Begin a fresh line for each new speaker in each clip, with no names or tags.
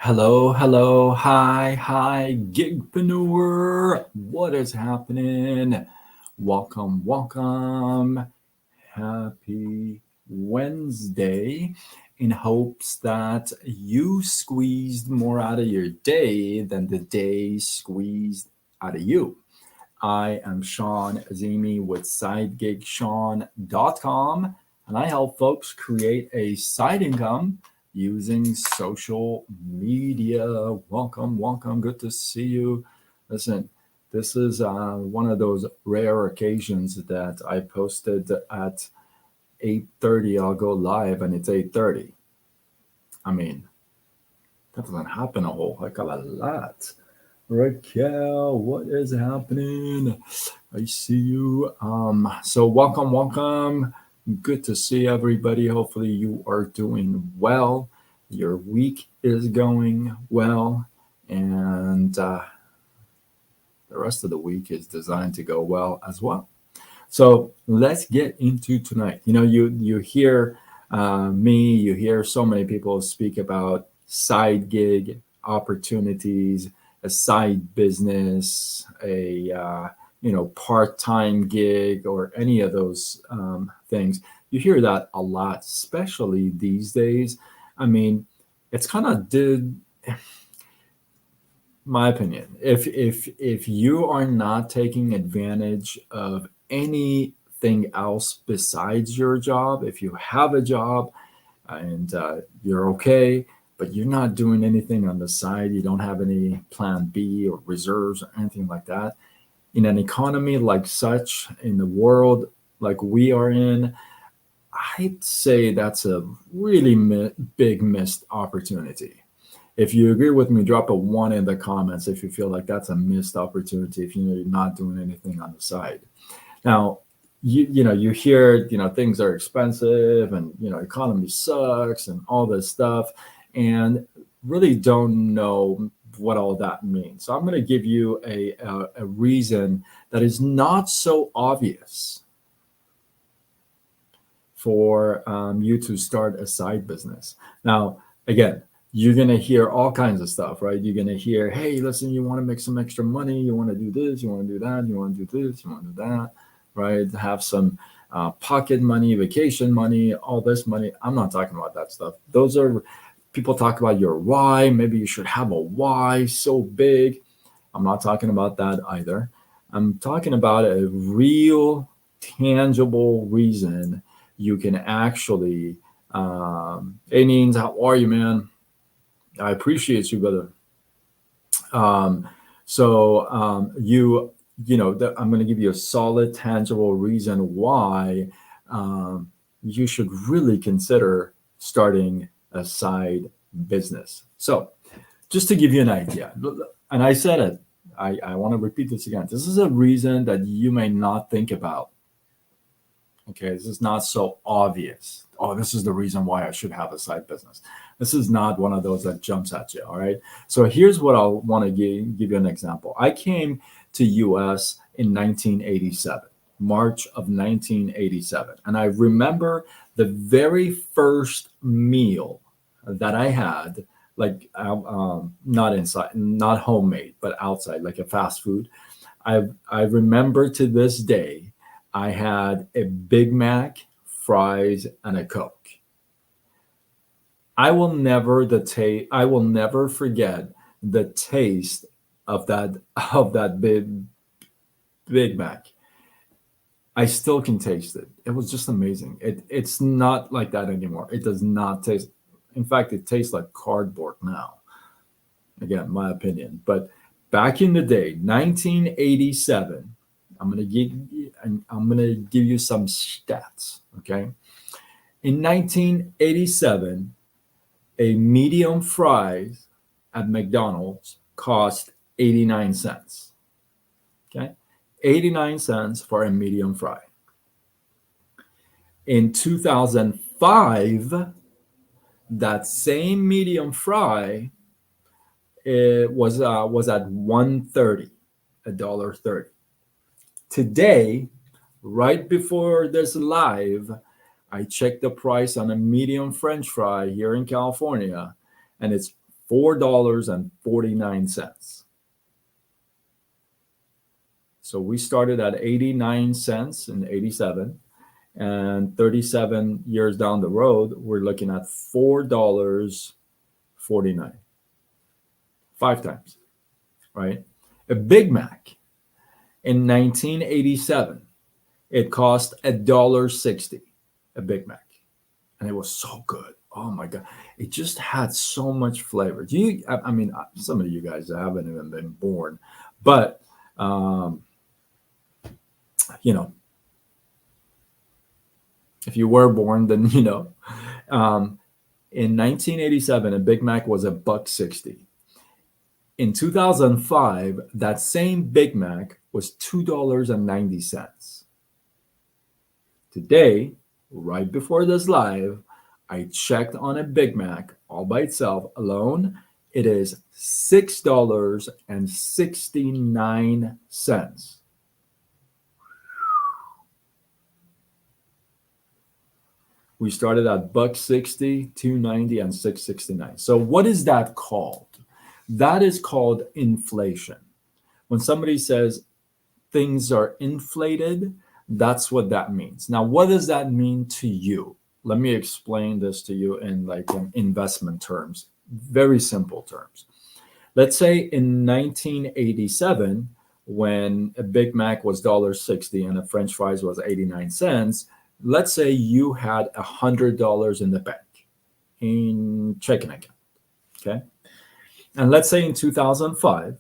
Hello, hello, hi, gigpreneur. What is happening? Welcome, welcome. Happy Wednesday. In hopes that you squeezed more out of your day than the day squeezed out of you. I am Sean Azimi with SideGigSean.com, and I help folks create a side income using social media. Welcome, welcome. Good to see you. Listen, this is one of those rare occasions that I posted at 8:30. I'll go live, and it's 8:30. I mean, that doesn't happen a whole heck of a lot. Raquel, what is happening? I see you. So welcome, welcome. Good to see everybody. Hopefully you are doing well. Your week is going well, and the rest of the week is designed to go well as well. So let's get into tonight. You hear me, you hear so many people speak about side gig opportunities, a side business, a part-time gig, or any of those things. You hear that a lot, especially these days. I mean, it's kind of did my opinion. If you are not taking advantage of anything else besides your job, if you have a job and you're okay, but you're not doing anything on the side, you don't have any plan B or reserves or anything like that, in an economy like such, in the world like we are in, I'd say that's a really big missed opportunity. If you agree with me, drop a one in the comments if you feel like that's a missed opportunity, if you're not doing anything on the side. Now, you hear, things are expensive, and economy sucks and all this stuff, and really don't know what all that means. So I'm going to give you a reason that is not so obvious for you to start a side business. Now, again, you're going to hear all kinds of stuff, right? You're going to hear, hey, listen, you want to make some extra money, you want to do this, you want to do that, you want to do this, you want to do that, right? Have some pocket money, vacation money, all this money. I'm not talking about that stuff. Those are people talk about your why. Maybe you should have a why so big. I'm not talking about that either. I'm talking about a real, tangible reason you can actually. Hey, Neens, how are you, man? I appreciate you, brother. I'm going to give you a solid, tangible reason why you should really consider starting a side business. So, just to give you an idea, and I said it, I want to repeat this again. This is a reason that you may not think about. Okay, this is not so obvious. Oh, this is the reason why I should have a side business. This is not one of those that jumps at you. All right. So here's what I want to give you an example. I came to US in 1987, March of 1987. And I remember the very first meal that I had, like not inside, not homemade, but outside, like a fast food. I remember to this day, I had a Big Mac, fries, and a Coke. I will never forget the taste of that Big Mac. I still can taste it. It was just amazing. It's not like that anymore. It does not taste. In fact, it tastes like cardboard now. Again, my opinion. But back in the day, 1987, I'm gonna give you some stats. Okay, in 1987, a medium fries at McDonald's cost 89 cents. Okay, 89 cents for a medium fry. In 2005, that same medium fry it was at 130, $1.30. Today, right before this live, I checked the price on a medium French fry here in California, and it's $4.49. So we started at 89 cents in 87, and 37 years down the road, we're looking at $4.49. 5 times, right? A Big Mac in 1987, it cost $1.60, a Big Mac. And it was so good. Oh my God. It just had so much flavor. I mean, some of you guys haven't even been born, but, you know, if you were born, then, in 1987, a Big Mac was $1.60. In 2005, that same Big Mac was $2.90. Today, right before this live, I checked on a Big Mac all by itself alone. It is $6.69. We started at $1.60, $2.90, and $6.69. So what is that called? That is called inflation. When somebody says things are inflated, that's what that means. Now, what does that mean to you? Let me explain this to you in investment terms, very simple terms. Let's say in 1987, when a Big Mac was $1.60 and a French fries was 89 cents, let's say you had $100 in the bank in checking account, okay? And let's say in 2005,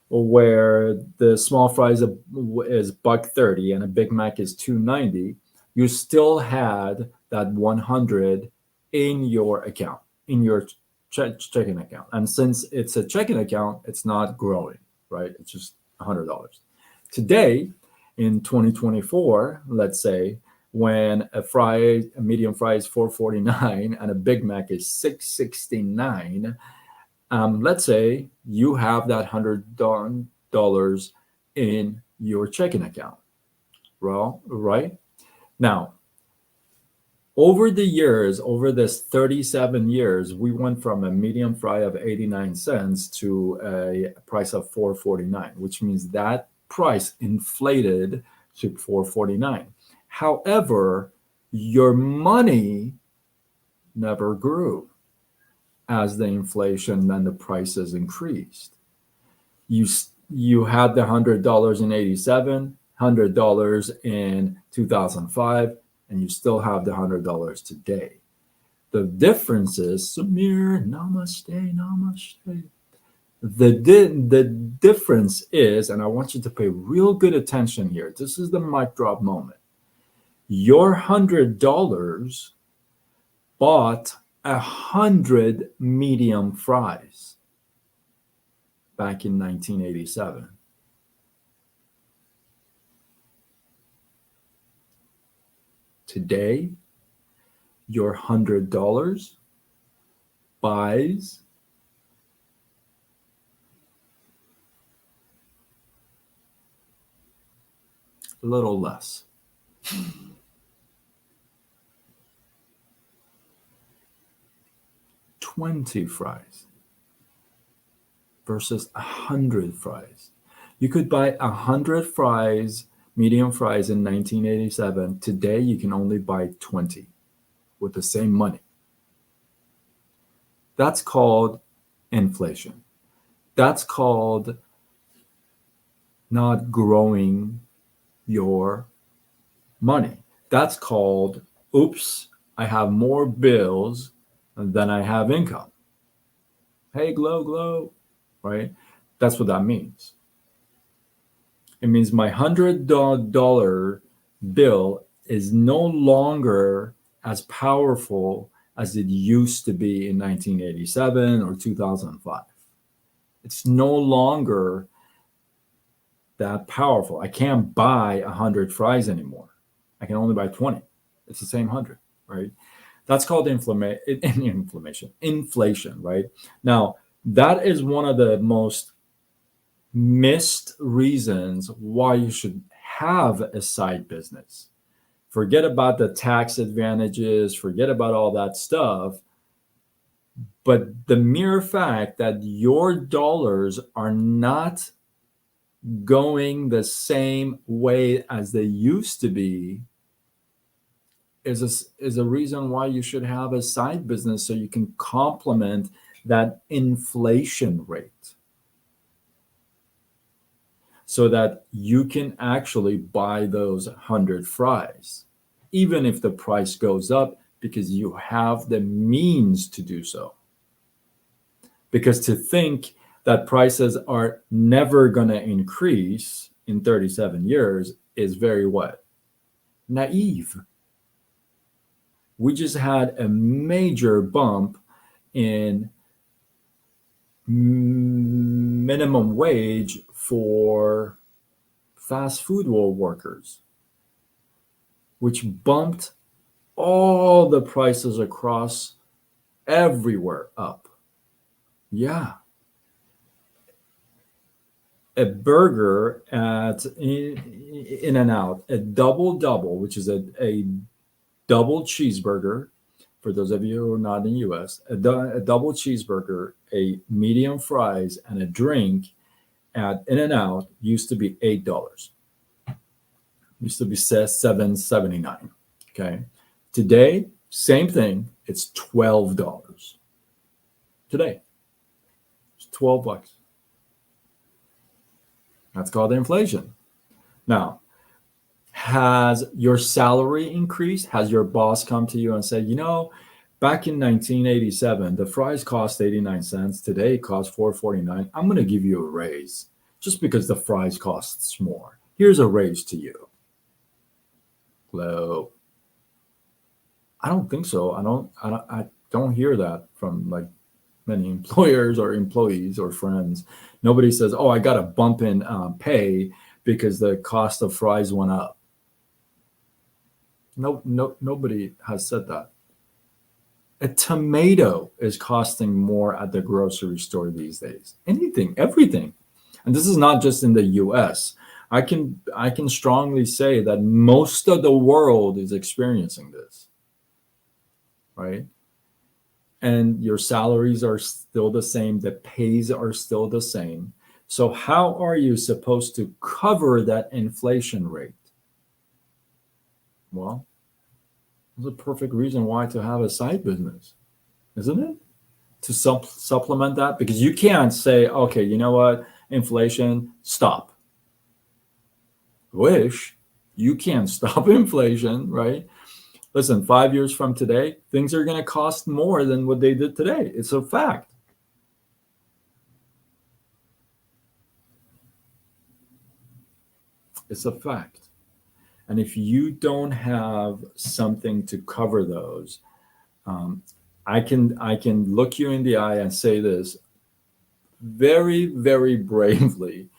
where the small fries is $1.30 and a Big Mac is $2.90, you still had that 100 in your account, in your checking account. And since it's a checking account, it's not growing, right? It's just $100. Today, in 2024, let's say, when a medium fry is $4.49 and a Big Mac is $6.69, let's say you have that $100 in your checking account. Well, right? Now, over the years, over this 37 years, we went from a medium fry of 89 cents to a price of $4.49, which means that price inflated to $4.49. However, your money never grew as the inflation and the prices increased. You had the $100 in 87, $100 in 2005, and you still have the $100 today. The difference is, Samir, namaste, namaste. The difference is, and I want you to pay real good attention here. This is the mic drop moment. Your $100 bought 100 medium fries back in 1987. Today, your $100 buys a little less. 20 fries versus 100 fries. You could buy 100 fries, medium fries in 1987. Today, you can only buy 20 with the same money. That's called inflation. That's called not growing your money. That's called, oops, I have more bills than I have income. Hey, glow, right? That's what that means. It means my $100 bill is no longer as powerful as it used to be in 1987 or 2005. It's no longer that powerful. I can't buy 100 fries anymore. I can only buy 20. It's the same 100, right? That's called inflation, right? Now, that is one of the most missed reasons why you should have a side business. Forget about the tax advantages, forget about all that stuff. But the mere fact that your dollars are not going the same way as they used to be is a reason why you should have a side business so you can complement that inflation rate so that you can actually buy those 100 fries even if the price goes up because you have the means to do so. Because to think that prices are never going to increase in 37 years is very what? Naive. We just had a major bump in minimum wage for fast food workers, which bumped all the prices across everywhere up. Yeah. A burger at In and Out, a double, which is a double cheeseburger. For those of you who are not in the US, a double cheeseburger, a medium fries, and a drink at In and Out used to be $8. Used to be $7.79. Okay. Today, same thing. It's $12. Today, it's $12. That's called inflation. Now, has your salary increased? Has your boss come to you and said, back in 1987, the fries cost 89 cents. Today it costs 4.49. I'm going to give you a raise just because the fries costs more. Here's a raise to you. Hello. I don't think so. I don't hear that from like many employers or employees or friends. Nobody says, "Oh, I got a bump in pay because the cost of fries went up." No, nobody has said that. A tomato is costing more at the grocery store these days. Anything, everything, and this is not just in the U.S. I can strongly say that most of the world is experiencing this, right? And your salaries are still the same, the pays are still the same. So how are you supposed to cover that inflation rate? Well, there's a perfect reason why to have a side business, isn't it? To supplement that, because you can't say, okay, you know what, inflation, stop. Wish you can't stop inflation, right? Listen, 5 years from today, things are going to cost more than what they did today. It's a fact. It's a fact. And if you don't have something to cover those, I can look you in the eye and say this very, very bravely,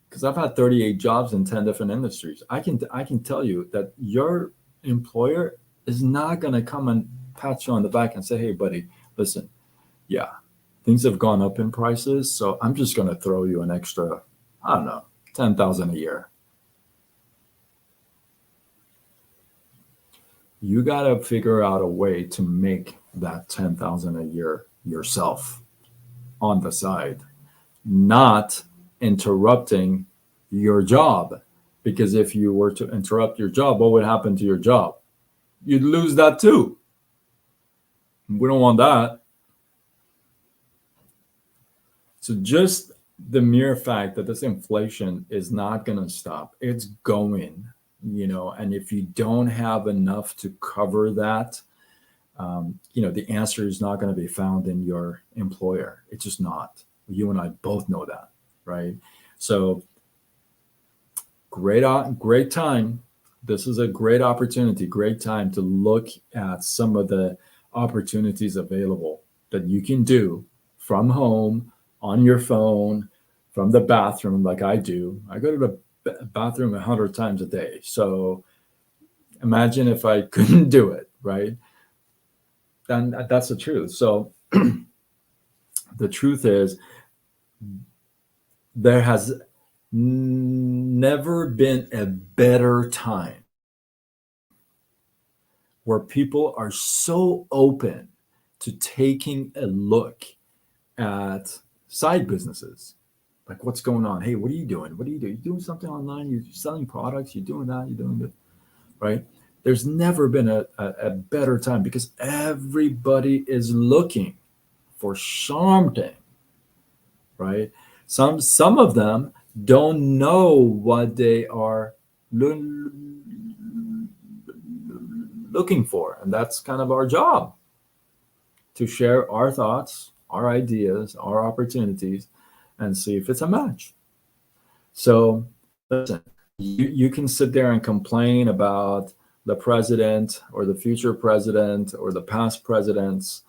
because I've had 38 jobs in 10 different industries. I can tell you that your employer is not going to come and pat you on the back and say, "Hey, buddy, listen, yeah, things have gone up in prices, so I'm just going to throw you an extra, I don't know, 10,000 a year." You got to figure out a way to make that 10,000 a year yourself on the side, not interrupting your job. Because if you were to interrupt your job, what would happen to your job? You'd lose that too. We don't want that. So just the mere fact that this inflation is not going to stop, it's going, and if you don't have enough to cover that, the answer is not going to be found in your employer. It's just not. You and I both know that, right? So great time. This is a great opportunity, great time to look at some of the opportunities available that you can do from home, on your phone, from the bathroom, like I do. I go to the bathroom 100 times a day. So imagine if I couldn't do it, right? Then that's the truth. So the truth is, there has never been a better time where people are so open to taking a look at side businesses. Like, what's going on? Hey, what are you doing? What are you doing? You doing something online? You're selling products? You're doing that? You're doing this, right? There's never been a better time because everybody is looking for something, right? Some of them don't know what they are looking for, and that's kind of our job to share our thoughts, our ideas, our opportunities, and see if it's a match. So, listen, you can sit there and complain about the president or the future president or the past presidents.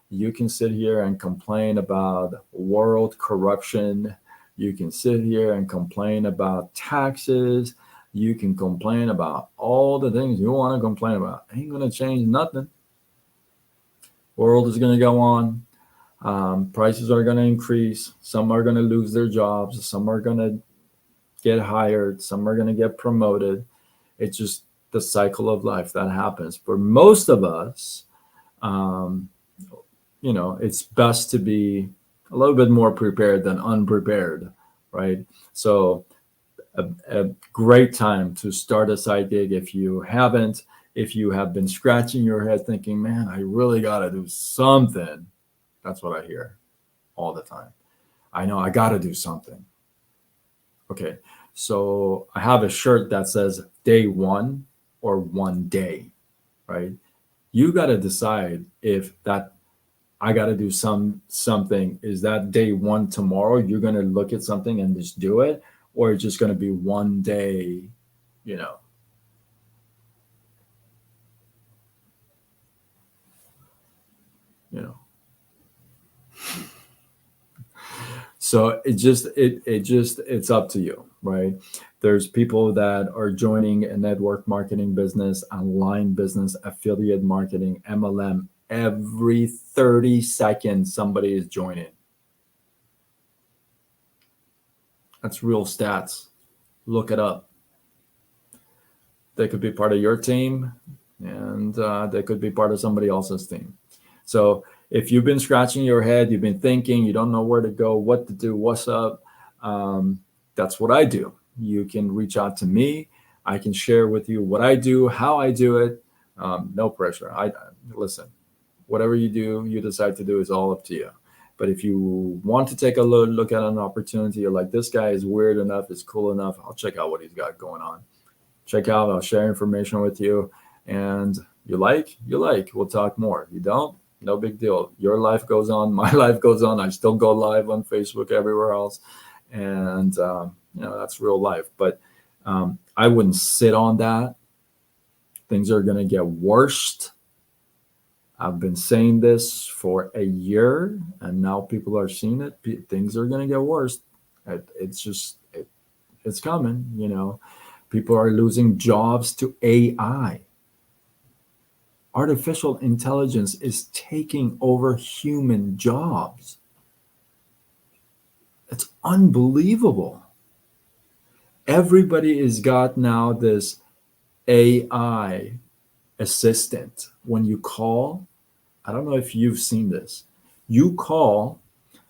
You can sit here and complain about world corruption. You can sit here and complain about taxes. You can complain about all the things you want to complain about. Ain't going to change nothing. World is going to go on. Prices are going to increase. Some are going to lose their jobs. Some are going to get hired. Some are going to get promoted. It's just the cycle of life that happens. For most of us, um, it's best to be a little bit more prepared than unprepared, right? So, a great time to start a side gig if you haven't. If you have been scratching your head thinking, man, I really got to do something. That's what I hear all the time. I know I got to do something. Okay. So I have a shirt that says day one or one day, right? You got to decide if that I got to do something. Is that day one tomorrow? You're going to look at something and just do it, or it's just going to be one day, you know, you know. So it's up to you, right? There's people that are joining a network marketing business, online business, affiliate marketing, MLM. Every 30 seconds, somebody is joining. That's real stats. Look it up. They could be part of your team, and they could be part of somebody else's team. So if you've been scratching your head, you've been thinking, you don't know where to go, what to do, what's up, that's what I do. You can reach out to me. I can share with you what I do, how I do it. No pressure. I listen. Whatever you do, you decide to do is all up to you. But if you want to take a look at an opportunity, you're like, this guy is weird enough, is cool enough, I'll check out what he's got going on. Check out, I'll share information with you. And you like, we'll talk more. You don't, no big deal. Your life goes on, my life goes on. I still go live on Facebook, everywhere else. And, that's real life. But I wouldn't sit on that. Things are going to get worse. I've been saying this for a year, and now people are seeing it. Things are going to get worse. It's coming. People are losing jobs to AI. Artificial intelligence is taking over human jobs. It's unbelievable. Everybody has got now this AI assistant. When you call, I don't know if you've seen this. You call,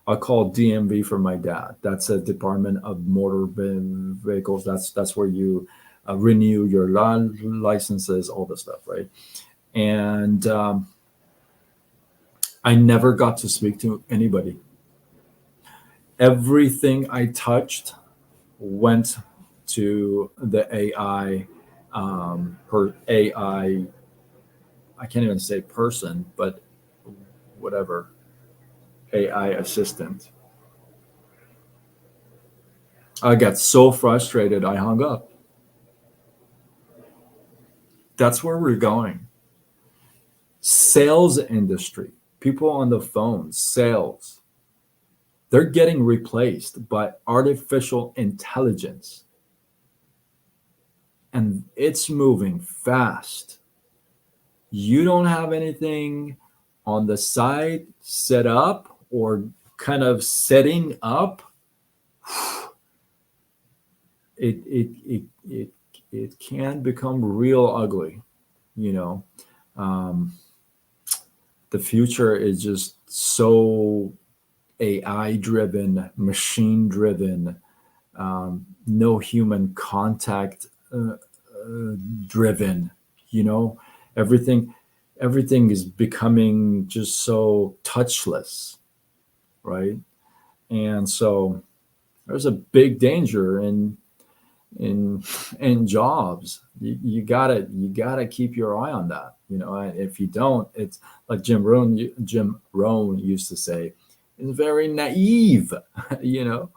I call DMV for my dad. That's a Department of Motor Vehicles. That's where you renew your licenses, all this stuff, right? And I never got to speak to anybody. Everything I touched went to the AI, her AI. I can't even say person, but whatever, AI assistant. I got so frustrated, I hung up. That's where we're going. Sales industry, people on the phone, sales, they're getting replaced by artificial intelligence. And it's moving fast. You don't have anything on the side set up or kind of setting up, it can become real ugly, you know. Um, the future is just so AI driven, machine driven, no human contact driven. You know, everything everything is becoming just so touchless, right? And so there's a big danger in in jobs. You gotta keep your eye on that. You know, and if you don't, it's like Jim Rohn used to say, it's very naive. You know,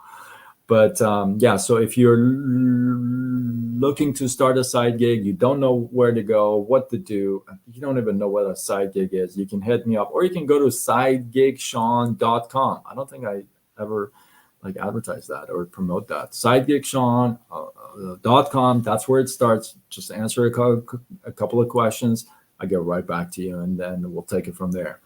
but yeah, so if you're looking to start a side gig, you don't know where to go, what to do, you don't even know what a side gig is, you can hit me up, or you can go to sidegigshawn.com. I don't think I ever like advertise that or promote that. Sidegigshawn.com. That's where it starts. Just answer a couple of questions. I get right back to you, and then we'll take it from there.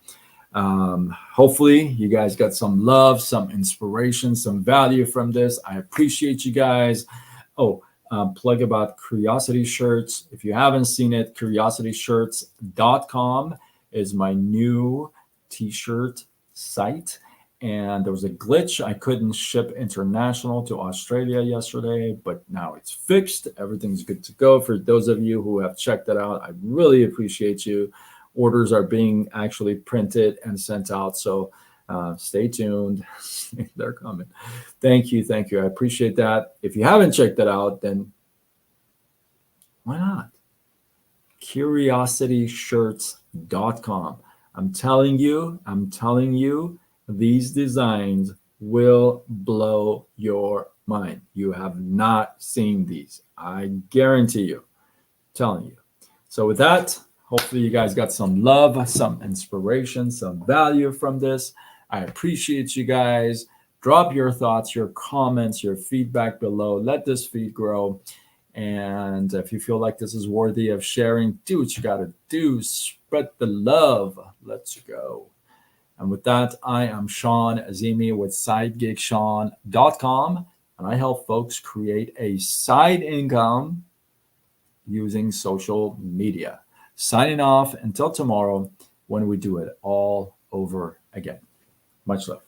Hopefully you guys got some love, some inspiration, some value from this. I appreciate you guys. Oh, plug about Curiosity Shirts. If you haven't seen it, curiositysshirts.com is my new t-shirt site. And there was a glitch. I couldn't ship international to Australia yesterday, but now it's fixed. Everything's good to go. For those of you who have checked it out, I really appreciate you. Orders are being actually printed and sent out. So stay tuned. They're coming. Thank you. Thank you. I appreciate that. If you haven't checked it out, then why not? Curiositysshirts.com. I'm telling you, these designs will blow your mind. You have not seen these. I guarantee you. I'm telling you. So with that, hopefully you guys got some love, some inspiration, some value from this. I appreciate you guys. Drop your thoughts, your comments, your feedback below. Let this feed grow. And if you feel like this is worthy of sharing, do what you got to do. Spread the love. Let's go. And with that, I am Sean Azimi with sidegigshawn.com, and I help folks create a side income using social media. Signing off until tomorrow when we do it all over again. Much love.